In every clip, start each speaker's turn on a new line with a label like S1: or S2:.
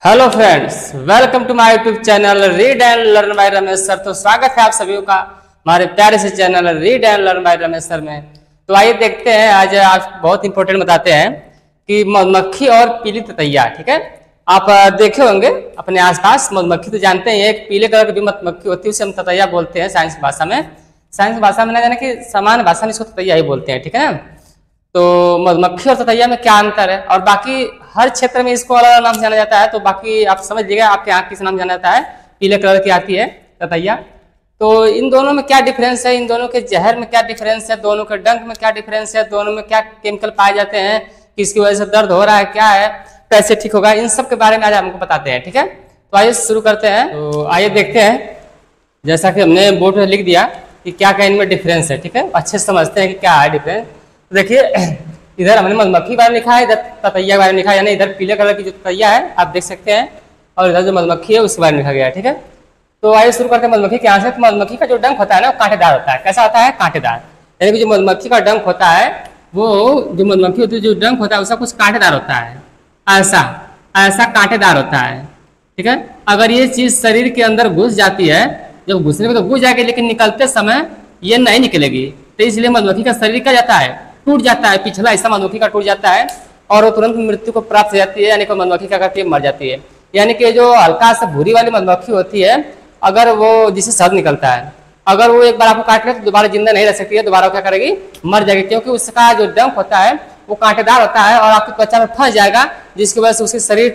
S1: Hello friends, welcome to my YouTube channel read and learn by Ramesh sir. तो स्वागत है आप सभी का हमारे प्यारे से channel read and learn by Ramesh sir में। तो आइए देखते हैं, आज आप बहुत इंपॉर्टेंट बताते हैं कि मधुमक्खी और पीली ततैया। ठीक है, आप देखे होंगे अपने आसपास मधुमक्खी तो जानते हैं, एक पीले कलर की भी मधुमक्खी होती है, उसे हम ततैया बोलते हैं साइंस भाषा में। साइंस भाषा में ना जाने कि सामान्य भाषा में इसको ततैया ही बोलते हैं। ठीक है ना, तो मधुमक्खी और ततैया में क्या अंतर है, और बाकी हर क्षेत्र में इसको अलग अलग नाम से जाना जाता है। तो बाकी आप समझ लीजिएगा, आपके यहाँ किस नाम जाना जाता है। पीले कलर की आती है ततैया। तो इन दोनों में क्या डिफरेंस है, इन दोनों के जहर में क्या डिफरेंस है, दोनों के डंक में क्या डिफरेंस है, दोनों में क्या केमिकल पाए जाते हैं, किसकी वजह से दर्द हो रहा है, क्या है, कैसे ठीक होगा, इन सब के बारे में आज हमको बताते हैं। ठीक है, तो आइए शुरू करते हैं। तो आइए देखते हैं, जैसा कि हमने बोर्ड पर लिख दिया कि क्या क्या इनमें डिफरेंस है। ठीक है, अच्छे से समझते हैं कि क्या है डिफरेंस। देखिए, इधर हमने मधुमक्खी के बारे में लिखा है, इधर ततैया के बारे में लिखा है, यानी इधर पीले कलर की जो ततैया है आप देख सकते हैं, और इधर जो मधुमक्खी है उसके बारे में लिखा गया है। ठीक है, तो आइए शुरू करते हैं मधुमक्खी के यहाँ से। तो मधुमक्खी का जो डंक होता है ना, वो कांटेदार होता है। कैसा होता है? कांटेदार। यानी कि जो मधुमक्खी का डंक होता है, वो जो मधुमक्खी होती है, जो डंक होता है उसका कुछ कांटेदार होता है, ऐसा कांटेदार होता है। ठीक है, अगर ये चीज शरीर के अंदर घुस जाती है, जब घुसने में तो घुस जाएगी, लेकिन निकलते समय ये नहीं निकलेगी, तो इसलिए मधुमक्खी का शरीर क्या जाता है, टूट जाता है, पिछला हिस्सा मधुमक्खी का टूट जाता है, और वो तुरंत मृत्यु को प्राप्त हो जाती है। यानी कि मधुमक्खी क्या करती है, मर जाती है। यानी कि जो हल्का सा भूरी वाली मधुमक्खी होती है, अगर वो जिसे शहद निकलता है, अगर वो एक बार आपको काट ले तो दोबारा जिंदा नहीं रह सकती है, दोबारा क्या करेगी, मर जाएगी, क्योंकि उसका जो डंक होता है वो कांटेदार होता है और आपकी त्वचा में फंस जाएगा, जिसकी वजह से उसके शरीर,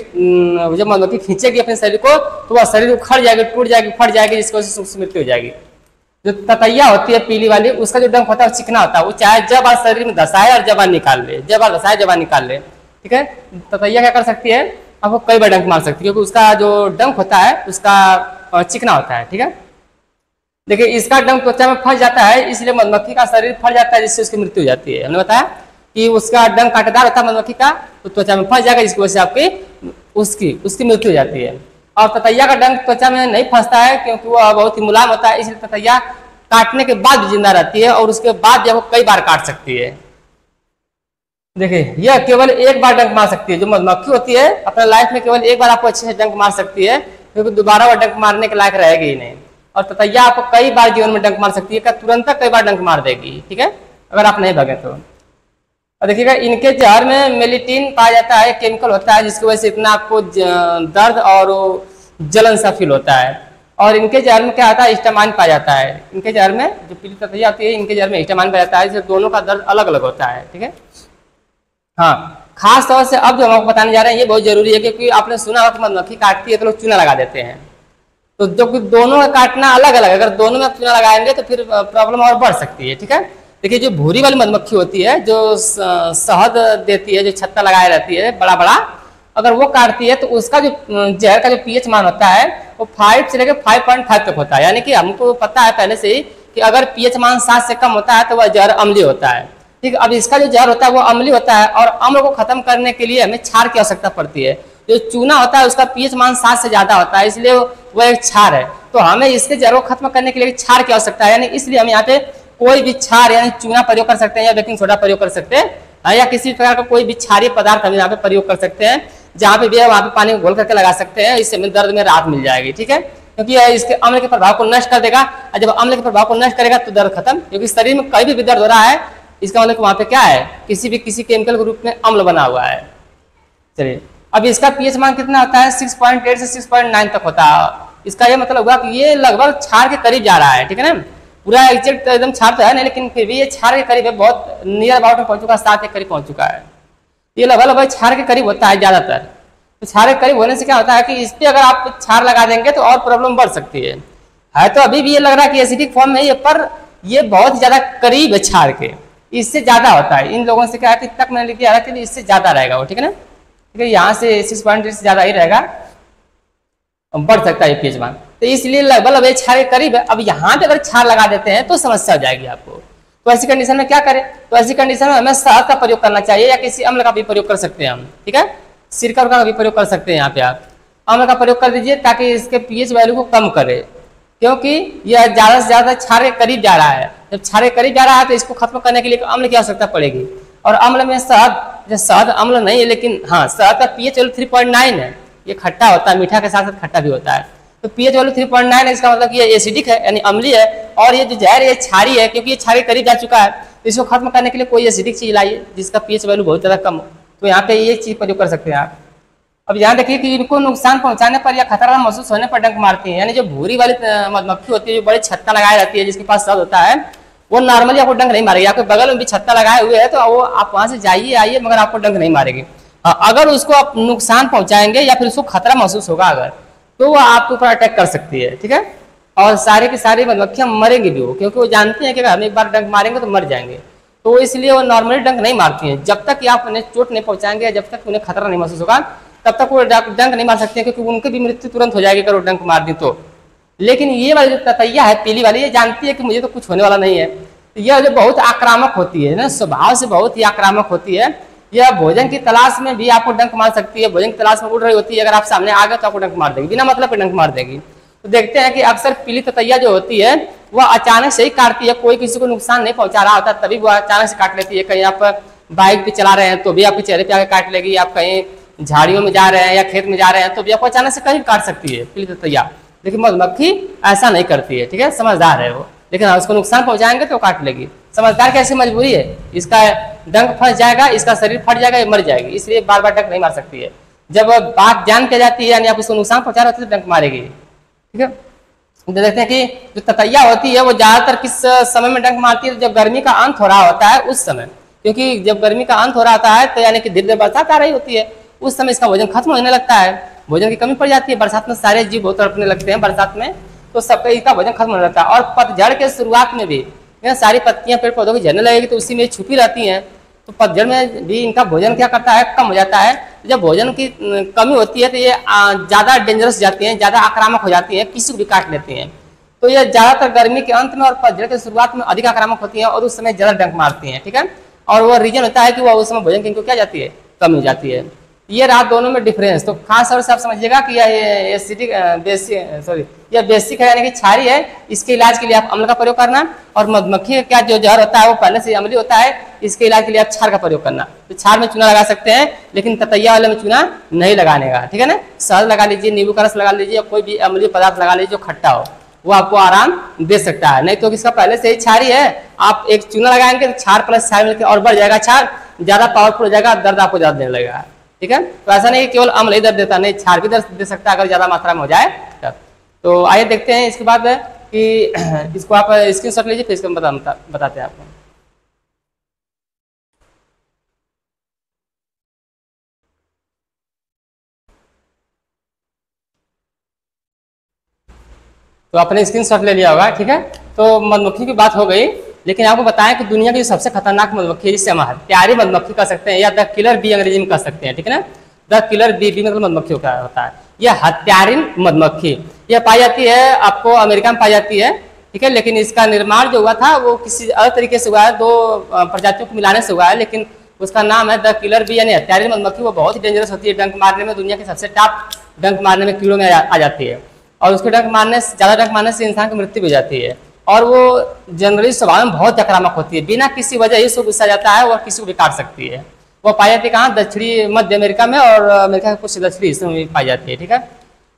S1: जब मधुमक्खी खींचेगी अपने शरीर को, तो वह शरीर उखड़ जाएगी, टूट जाएगी, फट जाएगी, जिसकी वजह से उसकी मृत्यु हो जाएगी। जो ततैया होती है पीली वाली, उसका जो डंक होता है वो चिकना होता है, वो चाहे जब बार शरीर में धसाए और जबान निकाल ले, जब बार धसाए जबान निकाल ले। ठीक है, ततैया क्या कर सकती है, आपको कई बार डंक मार सकती है, क्योंकि उसका जो डंक होता है उसका चिकना होता है। ठीक है, देखिए इसका डंक त्वचा में फंस जाता है, इसलिए मधुमक्खी का शरीर फट जाता है, जिससे उसकी मृत्यु हो जाती है। हमने बताया कि उसका डंक कांटेदार होता है मधुमक्खी का, तो त्वचा में फंस जाएगा, जिसकी वजह से आपकी उसकी मृत्यु हो जाती है। और ततैया का डंक त्वचा में नहीं फंसता है, क्योंकि वह बहुत ही मुलायम होता है, इसलिए ततैया काटने के बाद भी जिंदा रहती है, और उसके बाद जब वो कई बार काट सकती है। देखिए, यह केवल एक बार डंक मार सकती है। जो मधुमक्खी होती है अपने लाइफ में केवल एक बार आपको अच्छे से डंक मार सकती है, क्योंकि दोबारा वह डंक मारने के लायक रहेगी ही नहीं। और ततैया आपको कई बार जीवन में डंक मार सकती है, तुरंत कई बार डंक मार देगी। ठीक है, अगर आप नहीं भगे तो। और देखिएगा, इनके जहर में मेलिटिन पाया जाता है, केमिकल होता है, जिसकी वजह से इतना आपको दर्द और जलन सा फील होता है। और इनके जहर में क्या आता है, हिस्टामाइन पाया जाता है। इनके जहर में जो पीली ततैया होती है, इनके जहर में हिस्टामाइन पाया जाता है, इससे दोनों का दर्द अलग अलग होता है। ठीक है, हाँ, खास तौर से अब जो हम आपको बताने जा रहे हैं ये बहुत जरूरी है, क्योंकि आपने सुना होगा कि मधुमक्खी काटती है तो लोग चूना लगा देते हैं। तो जो दोनों का काटना अलग अलग, अगर दोनों में आप चूना लगाएंगे तो फिर प्रॉब्लम और बढ़ सकती है। ठीक है, देखिए जो भूरी वाली मधुमक्खी होती है, जो शहद देती है, जो छत्ता लगाए रहती है बड़ा बड़ा, अगर वो काटती है तो उसका जो जहर का जो पीएच मान होता है वो 5 से लेकर 5.5 तक होता है। यानी कि हमको पता है पहले से ही कि अगर पीएच मान 7 से कम होता है तो वह जहर अम्लीय होता है। ठीक है, अब इसका जो जहर होता है वो अम्लीय होता है, और अम्ल को खत्म करने के लिए हमें क्षार की आवश्यकता पड़ती है। जो चूना होता है उसका पीएच मान 7 से ज्यादा होता है, इसलिए वो एक क्षार है। तो हमें इसके जहर को खत्म करने के लिए क्षार की आवश्यकता है, यानी इसलिए हम यहाँ पे कोई भी क्षार यानी चूना प्रयोग कर सकते हैं, या बेकिंग सोडा प्रयोग कर सकते हैं, या किसी प्रकार का कोई भी क्षारीय पदार्थ हम यहाँ पे प्रयोग कर सकते हैं। जहाँ पे भी है वहाँ पे पानी घोल करके लगा सकते हैं, इससे हमें दर्द में राहत मिल जाएगी। ठीक है, क्योंकि यह इसके अम्ल के प्रभाव को नष्ट कर देगा, और जब अम्ल के प्रभाव को नष्ट करेगा तो दर्द खत्म। क्योंकि शरीर में कहीं भी दर्द हो रहा है, इसका मतलब वहाँ पे क्या है, किसी केमिकल के रूप में अम्ल बना हुआ है। चलिए, अब इसका पीएच मान कितना होता है, 6.8 से 6.9 तक होता है। इसका ये मतलब हुआ कि ये लगभग क्षार के करीब जा रहा है। ठीक है ना, पूरा एग्जैक्ट एकदम क्षार तो है नहीं, लेकिन फिर भी ये क्षार के करीब है, बहुत नियर अबाउट में पहुंच चुका है, 7 के करीब पहुंच चुका है। ये लगभग क्षार के करीब होता है ज्यादातर। तो क्षार के करीब होने से क्या होता है कि इस पे अगर आप क्षार लगा देंगे तो और प्रॉब्लम बढ़ सकती है। तो अभी भी ये लग रहा है कि एसिडिक फॉर्म में ये, पर ये बहुत ज्यादा करीब है क्षार के, इससे ज्यादा होता है। इन लोगों से क्या है कि तक मैंने लिख दिया कि इससे ज्यादा रहेगा वो। ठीक है ना, ठीक है, यहाँ से 6.8 से ज्यादा ही रहेगा, बढ़ सकता है पीएच मान। तो इसलिए लगभग ये क्षार के करीब है। अब यहाँ पे अगर क्षार लगा देते हैं तो समस्या हो जाएगी आपको। तो ऐसी कंडीशन में क्या करें, तो ऐसी कंडीशन में हमें शहद का प्रयोग करना चाहिए, या किसी अम्ल का भी प्रयोग कर सकते हैं हम। ठीक है, सिरका का भी प्रयोग कर सकते हैं। यहाँ पे आप अम्ल का प्रयोग कर दीजिए, ताकि इसके पीएच वैल्यू को कम करे, क्योंकि यह ज्यादा से ज्यादा क्षार के करीब जा रहा है। जब क्षार के करीब जा रहा है तो इसको खत्म करने के लिए अम्ल की आवश्यकता पड़ेगी। और अम्ल में शहद अम्ल नहीं है, लेकिन हाँ, शहद का पीएच वैल्यू 3.9 है, ये खट्टा होता है, मीठा के साथ साथ खट्टा भी होता है। तो पीएच वैल्यू 3.9 है, इसका मतलब कि ये एसिडिक है यानी अम्लीय है, और ये जो जहर ये क्षारी है, क्योंकि ये क्षारी करीब जा चुका है। तो इसको खत्म करने के लिए कोई एसिडिक चीज लाइए जिसका पीएच वैल्यू बहुत ज़्यादा कम हो, तो यहाँ पे ये चीज प्रयोग कर सकते हैं आप। अब यहाँ देखिए कि इनको नुकसान पहुंचाने पर या खतरा महसूस होने पर डंक मारती है, यानी जो भूरी वाली मधुमक्खी होती है, जो बड़ी छत्ता लगाई जाती है, जिसके पास शहद होता है, वो नॉर्मली आपको डंक नहीं मारेगी। आपके बगल में भी छत्ता लगाए हुए है तो वो आप वहां से जाइए आइए, मगर आपको डंक नहीं मारेगी। अगर उसको आप नुकसान पहुंचाएंगे या फिर उसको खतरा महसूस होगा अगर, तो वो आपके ऊपर अटैक कर सकती है, ठीक है। और सारे की सारी मधुमक्खियां मरेंगी भी वो, क्योंकि वो जानती हैं कि अगर हम एक बार डंक मारेंगे तो मर जाएंगे। तो इसलिए वो नॉर्मली डंक नहीं मारती हैं। जब तक आप उन्हें चोट नहीं पहुंचाएंगे, जब तक उन्हें खतरा नहीं महसूस होगा, तब तक वो डंक नहीं मार सकते हैं, क्योंकि उनकी भी मृत्यु तुरंत हो जाएगी अगर वो डंक मार दी तो। लेकिन ये वाली जो ततैया है पीली वाली, ये जानती है कि मुझे तो कुछ होने वाला नहीं है। यह जो बहुत आक्रामक होती है ना, स्वभाव से बहुत ही आक्रामक होती है। यह भोजन की तलाश में भी आपको डंक मार सकती है। भोजन की तलाश में उड़ रही होती है, अगर आप सामने आ गए तो आपको डंक मार देगी, बिना मतलब पे डंक मार देगी। तो देखते हैं कि अक्सर पीली ततैया जो होती है वह अचानक से ही काटती है। कोई किसी को नुकसान नहीं पहुंचा रहा होता तभी वो अचानक से काट लेती है। कहीं आप बाइक पे चला रहे हैं तो भी आपके चेहरे पे आके काट लेगी, आप कहीं झाड़ियों में जा रहे हैं या खेत में जा रहे हैं तो भी आपको अचानक से कहीं काट सकती है पीली ततैया। लेकिन मधुमक्खी ऐसा नहीं करती है, ठीक है, समझदार है वो। लेकिन उसको नुकसान पहुंचाएंगे तो काट लेगी। समझदार कैसी मजबूरी है, इसका डंक फंस जाएगा, इसका शरीर फट जाएगा, ये मर जाएगी, इसलिए बार बार डंक नहीं मार सकती है। जब बात जान के जाती है यानी आप उसको नुकसान पहुंचा रहे होते तो डंक मारेगी, ठीक है। देखते हैं कि जो ततैया होती है वो ज्यादातर किस समय में डंक मारती है, जब गर्मी का अंत हो रहा होता है उस समय। क्योंकि जब गर्मी का अंत हो रहा होता है तो यानी कि धीरे धीरे बरसात आ रही होती है, उस समय इसका भोजन खत्म होने लगता है, भोजन की कमी पड़ जाती है। बरसात में सारे जीव बहुत तड़पने लगते हैं बरसात में, तो सबका इसका भोजन खत्म होने लगता है। और पतझड़ के शुरुआत में भी सारी पत्तियां पेड़ पौधों की झड़ने लगेगी तो उसी में छुपी रहती हैं, तो पतझड़ में भी इनका भोजन क्या करता है, कम हो जाता है। जब भोजन की कमी होती है तो ये ज़्यादा डेंजरस जाती हैं, ज़्यादा आक्रामक हो जाती हैं, किसी को भी काट लेती हैं। तो ये ज़्यादातर गर्मी के अंत में और पतझड़ के शुरुआत में अधिक आक्रामक होती हैं और उस समय ज़्यादा डंक मारती हैं, ठीक है। और वो रीजन होता है कि वो उस समय भोजन की इनको क्या जाती है, कमी हो जाती है। ये रहा दोनों में डिफरेंस। तो खास तौर से आप समझिएगा कि यह एसिडिक यह बेसिक है यानी कि क्षारी है, इसके इलाज के लिए आप अम्ल का प्रयोग करना। और मधुमक्खी का जो जहर होता है वो पहले से अम्लीय होता है, इसके इलाज के लिए आप क्षार का प्रयोग करना। तो क्षार में चूना लगा सकते हैं, लेकिन ततैया वाले में चूना नहीं लगाने का, ठीक है ना। शहद लगा लीजिए, नींबू का रस लगा लीजिए, कोई भी अम्लीय पदार्थ लगा लीजिए जो खट्टा हो, वो आपको आराम दे सकता है। नहीं तो इसका पहले से ही क्षारी है, आप एक चूना लगाएंगे तो क्षार प्लस क्षार मिलकर और बढ़ जाएगा, क्षार ज्यादा पावरफुल हो जाएगा, दर्द आपको ज्यादा देने लगेगा, ठीक है। तो ऐसा नहीं केवल अम्ल ही दर्द देता, नहीं क्षार भी दर्द दे सकता है अगर ज्यादा मात्रा में हो जाए तब। तो आइए देखते हैं इसके बाद कि इसको आप स्क्रीनशॉट लीजिए, फिर इसको बताते हैं आपको। तो आपने स्क्रीनशॉट ले लिया होगा, ठीक है। तो मधुमक्खी की बात हो गई, लेकिन आपको बताएं कि दुनिया की सबसे खतरनाक मधुमक्खी है जिसे हम हत्यारी मधुमक्खी कह सकते हैं या द किलर बी अंग्रेजी में कह सकते हैं, ठीक है ना। द किलर बी मतलब मधुमक्खी का होता है, यह हत्यारी मधुमक्खी। यह पाई जाती है आपको अमेरिका में पाई जाती है, ठीक है। लेकिन इसका निर्माण जो हुआ था वो किसी अलग तरीके से हुआ है, दो प्रजातियों को मिलाने से हुआ है, लेकिन उसका नाम है द किलर बी यानी हत्यारी मधुमक्खी। वो बहुत ही डेंजरस होती है, डंक मारने में दुनिया की सबसे टॉप डंक मारने में कीड़ों में आ जाती है। और उसके डंक मारने से ज़्यादा डंक मारने से इंसान की मृत्यु भी हो जाती है। और वो जनरली स्वभाव में बहुत आक्रामक होती है, बिना किसी वजह इसको गुस्सा जाता है और किसी को भी काट सकती है। वो पाई जाती है कहाँ, दक्षिणी मध्य अमेरिका में और अमेरिका के कुछ दक्षिणी हिस्सों में पाई जाती है, ठीक है।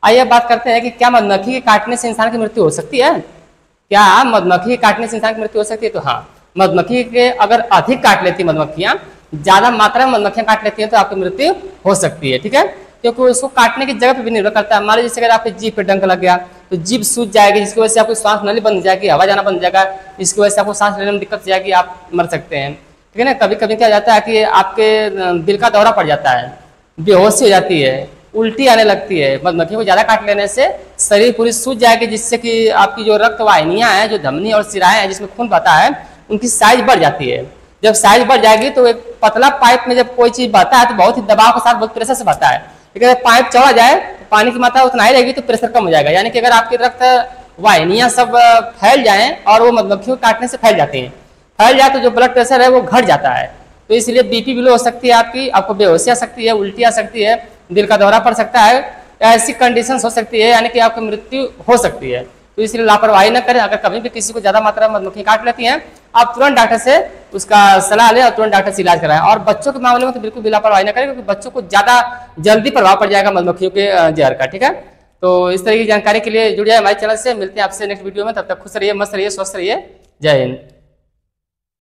S1: आइए बात करते हैं कि क्या मधुमक्खी के काटने से इंसान की मृत्यु हो सकती है। क्या मधुमक्खी के काटने से इंसान की मृत्यु हो सकती है? तो हाँ, मधुमक्खी के अगर अधिक काट लेती है मधुमक्खियाँ, ज़्यादा मात्रा में मधुमक्खियाँ काट लेती हैं तो आपकी मृत्यु हो सकती है, ठीक है। क्योंकि उसको काटने की जगह पे भी निर्भर करता है। मान लीजिए जैसे अगर आपके जीभ पे डंक लग गया तो जीभ सूज जाएगी, जिसकी वजह से आपकी सांस नली बंद हो जाएगी, हवा जाना बंद हो जाएगा, इसकी वजह से आपको सांस लेने में दिक्कत हो जाएगी, आप मर सकते हैं, ठीक है ना। कभी कभी क्या जाता है कि आपके दिल का दौरा पड़ जाता है, बेहोशी हो जाती है, उल्टी आने लगती है। मधुमक्खी को ज़्यादा काट लेने से शरीर पूरी सूज जाएगी, जिससे कि आपकी जो रक्त वाहिनियाँ हैं, जो धमनी और सिराएँ हैं जिसमें खून बहता है, उनकी साइज बढ़ जाती है। जब साइज बढ़ जाएगी तो एक पतला पाइप में जब कोई चीज़ बहता है तो बहुत ही दबाव के साथ, बहुत प्रेशर से बहता है। अगर पाइप चौड़ा जाए तो पानी की मात्रा उतना ही रहेगी तो प्रेशर कम हो जाएगा। यानी कि अगर आपके रक्त वाहिनियाँ सब फैल जाएं और वो मधुमक्खियों को काटने से फैल जाती हैं, फैल जाए तो जो ब्लड प्रेशर है वो घट जाता है। तो इसलिए बीपी भी लो हो सकती है आपकी, आपको बेहोशी आ सकती है, उल्टी आ सकती है, दिल का दौरा पड़ सकता है, ऐसी कंडीशन हो सकती है, यानी कि आपकी मृत्यु हो सकती है। तो इसलिए लापरवाही न करें। अगर कभी भी किसी को ज़्यादा मात्रा में मधुमक्खी काट लेती हैं, आप तुरंत डॉक्टर से उसका सलाह लें और तुरंत डॉक्टर से इलाज कराएं। और बच्चों के मामले में तो बिल्कुल भी लापरवाही ना करें, क्योंकि बच्चों को ज़्यादा जल्दी प्रभाव पड़ जाएगा मधुमक्खियों के जहर का। ठीक है, तो इस तरह की जानकारी के लिए जुड़ जाए हमारे चैनल से। मिलते हैं आपसे नेक्स्ट वीडियो में, तब तक खुश रहिए, मस्त रहिए, स्वस्थ रहिए। जय हिंद।